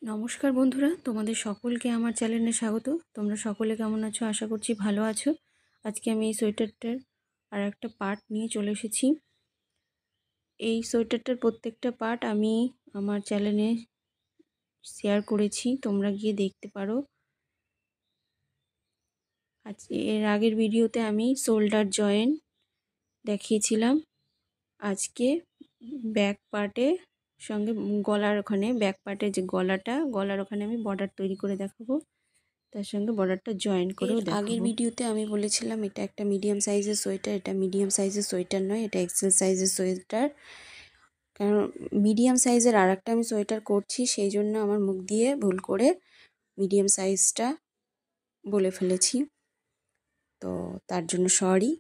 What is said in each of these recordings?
নমস্কার বন্ধুরা, তোমাদের সকলকে আমার চ্যানেলে স্বাগত। তোমরা সকলে কেমন আছো? আশা করছি ভালো আছো। আজকে আমি এই সোয়েটারটার আর একটা পার্ট নিয়ে চলে এসেছি। এই সোয়েটারটার প্রত্যেকটা পার্ট আমি আমার চ্যানেলে শেয়ার করেছি, তোমরা গিয়ে দেখতে পারো। আজ এর আগের ভিডিওতে আমি শোল্ডার জয়েন্ট দেখিয়েছিলাম। আজকে ব্যাক পার্টের সঙ্গে গলার ওখানে, ব্যাক পার্টের যে গলার ওখানে আমি বর্ডার তৈরি করে দেখাবো, তার সঙ্গে বর্ডারটা জয়েন করেও দেখাবো। আগের ভিডিওতে আমি বলেছিলাম এটা একটা মিডিয়াম সাইজের সোয়েটার। এটা মিডিয়াম সাইজের সোয়েটার নয়, এটা এক্সেল সাইজের সোয়েটার। কারণ মিডিয়াম সাইজের আর একটা আমি সোয়েটার করছি, সেই জন্য আমার মুখ দিয়ে ভুল করে মিডিয়াম সাইজটা বলে ফেলেছি, তো তার জন্য সরি।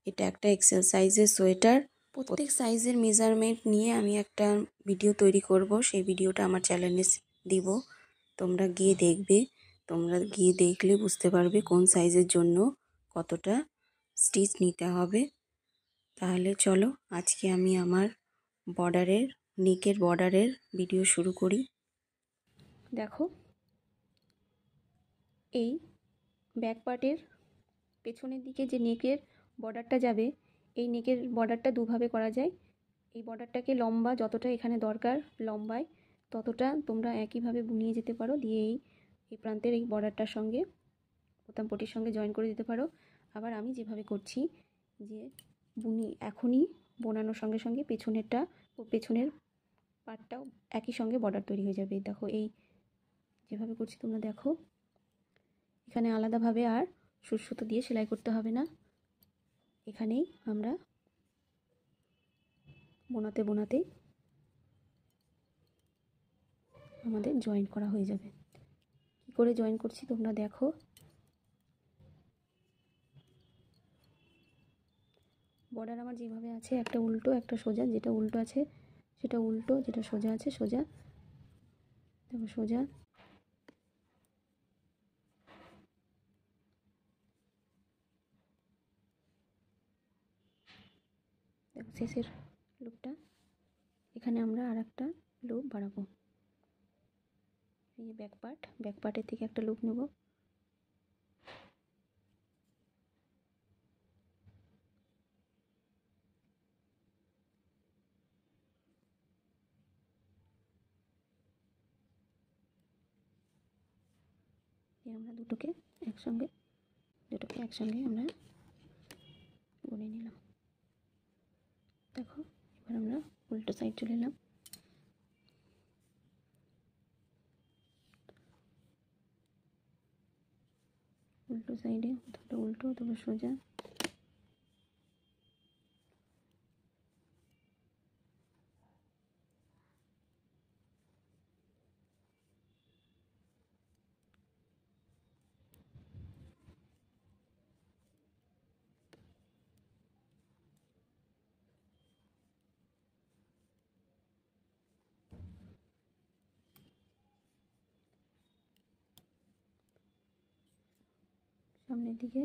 এটা একটা এক্সেল সাইজের সোয়েটার। প্রত্যেক সাইজের মেজারমেন্ট নিয়ে আমি একটা ভিডিও তৈরি করব, সেই ভিডিওটা আমার চ্যানেলে দিব, তোমরা গিয়ে দেখবে। তোমরা গিয়ে দেখলে বুঝতে পারবে কোন সাইজের জন্য কতটা স্টিচ নিতে হবে। তাহলে চলো আজকে আমি আমার নেকের বর্ডারের ভিডিও শুরু করি। দেখো, এই ব্যাক পার্টের পেছনের দিকে যে নেকের বর্ডারটা যাবে, এই নেকের বর্ডারটা দুভাবে করা যায়। এই বর্ডারটাকে লম্বা যতটা এখানে দরকার লম্বায় ততটা তোমরা একইভাবে বুনিয়ে যেতে পারো, দিয়ে এই প্রান্তের এই বর্ডারটার সঙ্গে বোতাম পটির সঙ্গে জয়েন করে দিতে পারো। আবার আমি যেভাবে করছি, যে এখনই বোনানোর সঙ্গে সঙ্গে পেছনের পার্টটাও একই সঙ্গে বর্ডার তৈরি হয়ে যাবে। দেখো, এই যেভাবে করছি তোমরা দেখো, এখানে আলাদাভাবে আর সুতো দিয়ে সেলাই করতে হবে না। এখানেই আমরা বোনাতে বোনাতে আমাদের জয়েন করা হয়ে যাবে। কি করে জয়েন করছি তোমরা দেখো। বর্ডার আমার যেভাবে আছে, একটা উল্টো একটা সোজা, যেটা উল্টো আছে সেটা উল্টো, যেটা সোজা আছে সোজা। দেখো সোজা, দেখো শেষের লুপটা, এখানে আমরা আর একটা লুপ বাড়াবো। এই ব্যাক পার্টের থেকে একটা লুপ নেব, আমরা দুটোকে একসঙ্গে আমরা বুনে নিলাম। দেখো, এবার আমরা উল্টো সাইড চলে এলাম। উল্টো সাইডে অথবা উল্টো অথবা সোজা, সামনের দিকে।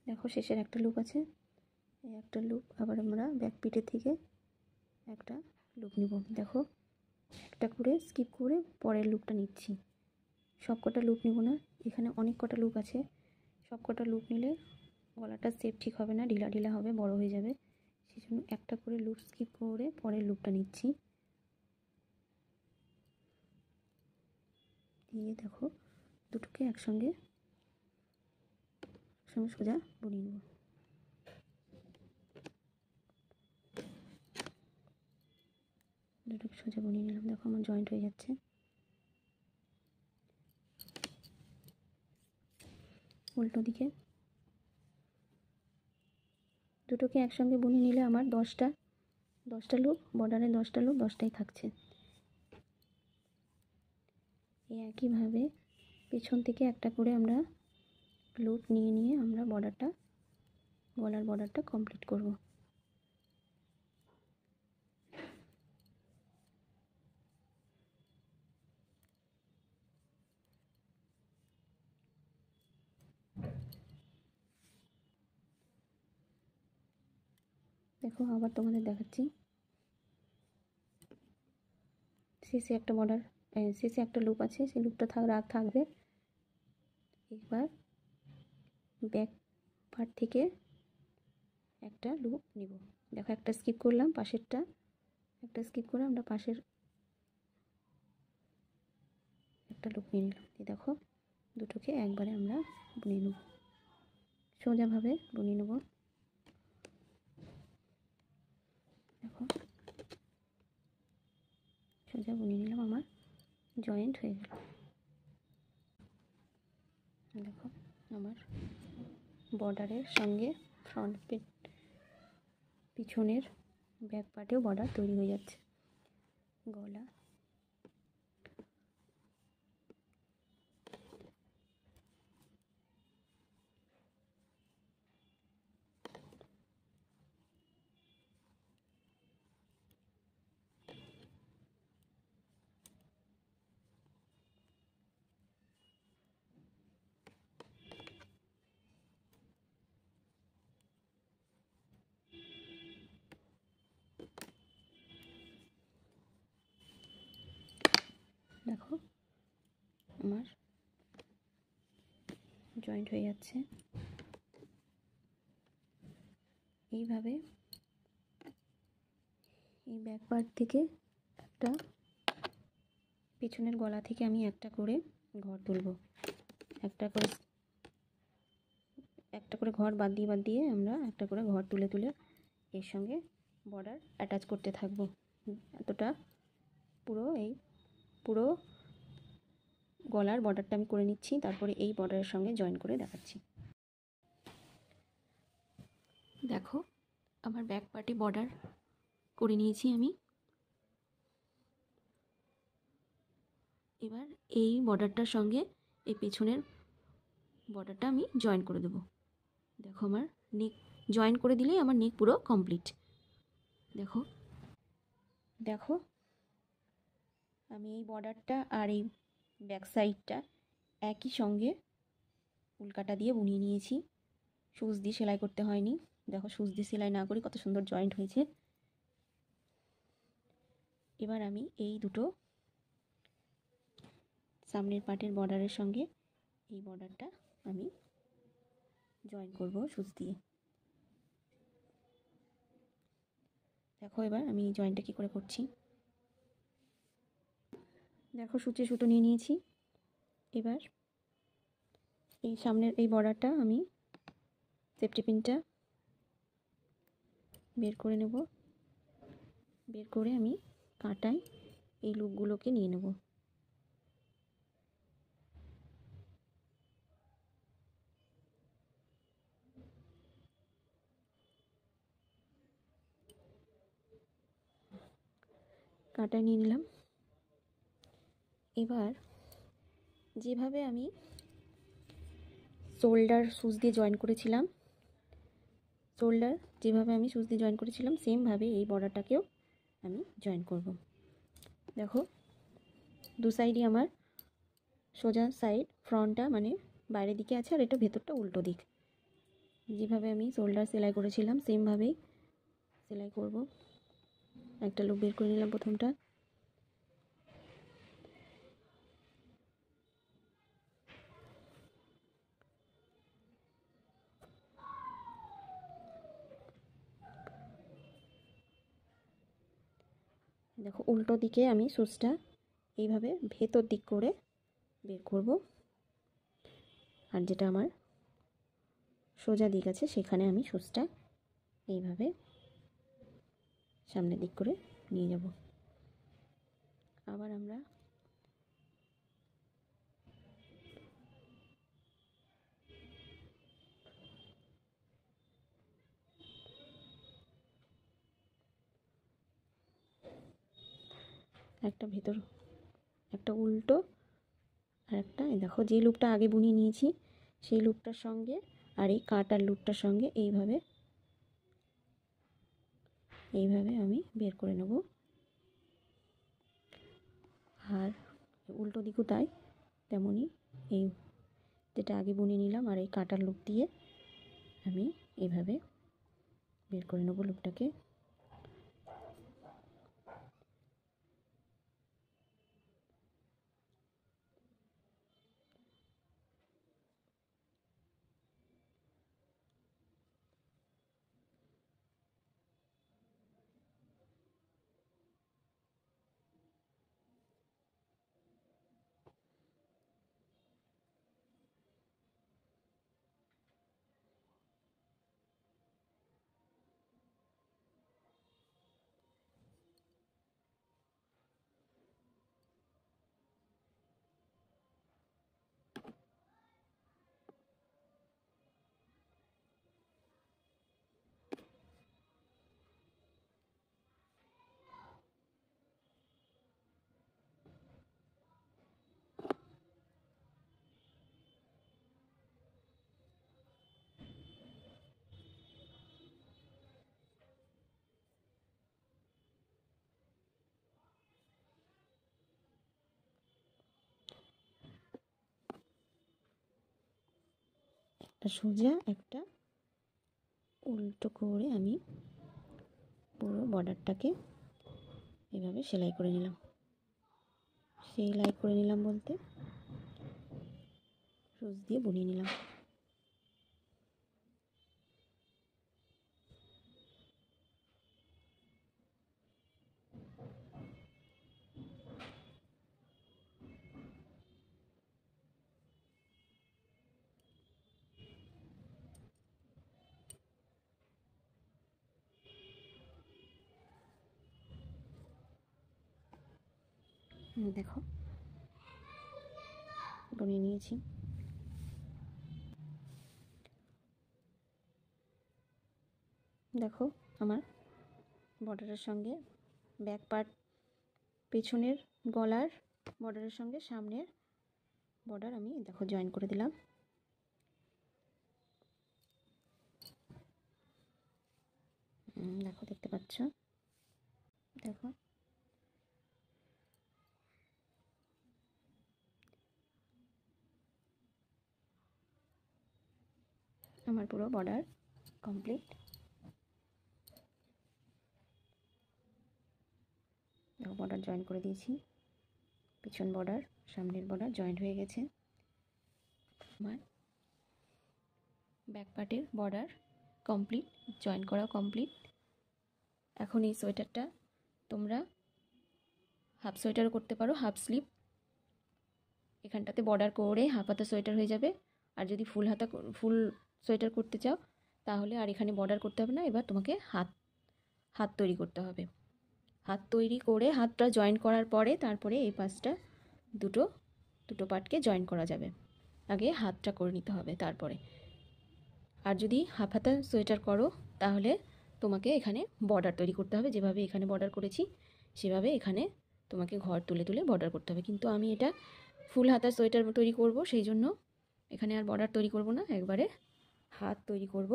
দেখো, শেষের একটা লুপ আছে, এই একটা লুপ আবার আমরা ব্যাক পিঠের থেকে একটা লুপ নিব। দেখো, একটা করে স্কিপ করে পরের লুপটা নিচ্ছি। সব কটা লুপ নিব না, এখানে অনেক কটা লুপ আছে। সব কটা লুপ নিলে গলাটা শেপ ঠিক হবে না, ঢিলা ঢিলা হবে, বড় হয়ে যাবে। সেই জন্য একটা করে লুপ স্কিপ করে পরের লুপটা নিচ্ছি। দিয়ে দেখো, দুটোকে একসঙ্গে সোজা বুনিয়ে নেব। দুটোকে সোজা বুনিয়ে নিলাম। দেখো, আমার জয়েন্ট হয়ে যাচ্ছে। উল্টো দিকে দুটোকে একসঙ্গে বুনিয়ে নিলে আমার দশটা লুপ, বর্ডারে 10টা লুপ, 10টাই থাকছে। এই একইভাবে পেছন থেকে একটা করে আমরা লুপ নিয়ে আমরা গলার বর্ডারটা কমপ্লিট করব। দেখো আবার তোমাদের দেখাচ্ছি, শেষে একটা বর্ডার, শেষে একটা লুপ আছে, সেই লুপটা থাকবে। এবার ব্যাক পার্ট থেকে একটা লুপ নিব। দেখো একটা স্কিপ করলাম, পাশেরটা একটা স্কিপ করে আমরা পাশের একটা লুপ নিয়ে নিলাম। দেখো দুটোকে একবারে আমরা বুনিয়ে নেব, সোজাভাবে বুনিয়ে নেব। দেখো সোজা বুনিয়ে নিলাম, আমার জয়েন্ট হয়ে গেল। দেখো আমার বর্ডারের সঙ্গে ফ্রন্ট পিছনের ব্যাক পার্টেও বর্ডার তৈরি হয়ে যাচ্ছে। গলা, দেখো আমার জয়েন্ট হয়ে যাচ্ছে। এইভাবে এই ব্যাক পার্ট থেকে একটা, পেছনের গলা থেকে আমি একটা করে ঘর তুলব, একটা করে ঘর বাদ দিয়ে আমরা একটা করে ঘর তুলে এর সঙ্গে বর্ডার অ্যাটাচ করতে থাকবো। এতটা পুরো গলার বর্ডারটা আমি করে নিচ্ছি, তারপরে এই বর্ডারের সঙ্গে জয়েন করে দেখাচ্ছি। দেখো আমার ব্যাক পার্টে বর্ডার করে নিয়েছি আমি। এবার এই বর্ডারটার সঙ্গে এই পেছনের বর্ডারটা আমি জয়েন করে দেব। দেখো আমার নেক জয়েন করে দিলেই আমার নেক পুরো কমপ্লিট। দেখো আমি এই বর্ডারটা আর এই ব্যাক সাইডটা একই সঙ্গে উল্কাটা দিয়ে বুনিয়ে নিয়েছি, সুচ দিয়ে সেলাই করতে হয়নি। দেখো সুচ দিয়ে সেলাই না করে কত সুন্দর জয়েন্ট হয়েছে। এবার আমি এই দুটো সামনের পার্টের বর্ডারের সঙ্গে এই বর্ডারটা আমি জয়েন করব সুচ দিয়ে। দেখো এবার আমি এই জয়েন্টটা কী করে করছি। দেখো সূচে সুতো নিয়ে নিয়েছি। এবার এই সামনের এই বর্ডারটা আমি সেফটি পিনটা বের করে নেব, বের করে আমি কাঁটায় এই লুপগুলোকে নিয়ে নেব। কাঁটায় নিয়ে নিলাম। এবার যেভাবে আমি শোল্ডার সুচ দিয়ে জয়েন করেছিলাম, সেমভাবে এই বর্ডারটাকেও আমি জয়েন করব। দেখো দু সাইডই আমার সোজা সাইড, ফ্রন্টটা মানে বাইরের দিকে আছে আর এটা ভেতরটা উল্টো দিক। যেভাবে আমি শোল্ডার সেলাই করেছিলাম সেমভাবেই সেলাই করব। একটা লুপ বের করে নিলাম প্রথমটা। দেখো উল্টো দিকে আমি সুচটা এইভাবে ভেতর দিক করে বের করব, আর যেটা আমার সোজা দিক আছে সেখানে আমি সুচটা এইভাবে সামনের দিক করে নিয়ে যাব। আবার আমরা একটা ভেতর, একটা উল্টো আর একটা, দেখো যে লুপটা আগে বুনিয়ে নিয়েছি সেই লুপটার সঙ্গে আর এই কাঁটার লুপটার সঙ্গে এইভাবে আমি বের করে নেব। আর উল্টো দিকও তাই, তেমনই এই যেটা আগে বুনে নিলাম আর এই কাঁটার লুপ দিয়ে আমি এইভাবে বের করে নেব লুপটাকে। সোজা একটা উল্টো করে আমি পুরো বর্ডারটাকে এভাবে সেলাই করে নিলাম। সেলাই করে নিলাম বলতে রোজ দিয়ে বুনিয়ে নিলাম। দেখো বুনিয়ে নিয়েছি। দেখো আমার বর্ডারের সঙ্গে ব্যাক পার্ট, পেছনের গলার বর্ডারের সঙ্গে সামনের বর্ডার আমি দেখো জয়েন করে দিলাম। দেখো দেখতে পাচ্ছ, দেখো আমার পুরো বর্ডার কমপ্লিট। দেখো বর্ডার জয়েন করে দিয়েছি, পিছন বর্ডার সামনের বর্ডার জয়েন্ট হয়ে গেছে। আমার ব্যাক পার্টের বর্ডার কমপ্লিট, জয়েন করা কমপ্লিট। এখন এই সোয়েটারটা তোমরা হাফ সোয়েটারও করতে পারো, হাফ স্লিভ। এখানটাতে বর্ডার করে হাফ হাতা সোয়েটার হয়ে যাবে। আর যদি ফুল সোয়েটার করতে চাও তাহলে আর এখানে বর্ডার করতে হবে না। এবার তোমাকে হাত তৈরি করতে হবে। হাত তৈরি করে হাতটা জয়েন করার পরে তারপরে এই পাশটা দুটো পার্টকে জয়েন করা যাবে। আগে হাতটা করে নিতে হবে তারপরে। আর যদি হাফ হাতা সোয়েটার করো তাহলে তোমাকে এখানে বর্ডার তৈরি করতে হবে। যেভাবে এখানে বর্ডার করেছি সেভাবে এখানে তোমাকে ঘর তুলে তুলে বর্ডার করতে হবে। কিন্তু আমি এটা ফুল হাতা সোয়েটার তৈরি করব, সেই জন্য এখানে আর বর্ডার তৈরি করব না, একবারে হাত তৈরি করব।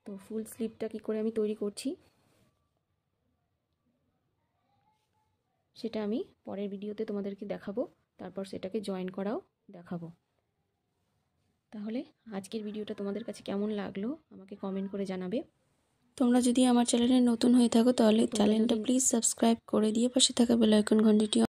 তো ফুল স্লিভটা কী করে আমি তৈরি করছি সেটা আমি পরের ভিডিওতে তোমাদেরকে দেখাবো, তারপর সেটাকে জয়েন করাও দেখাবো। তাহলে আজকের ভিডিওটা তোমাদের কাছে কেমন লাগলো আমাকে কমেন্ট করে জানাবে। তোমরা যদি আমার চ্যানেলে নতুন হয়ে থাকো তাহলে চ্যানেলটা প্লিজ সাবস্ক্রাইব করে দিয়ে পাশে থাকা বেল আইকন ঘন্টিটি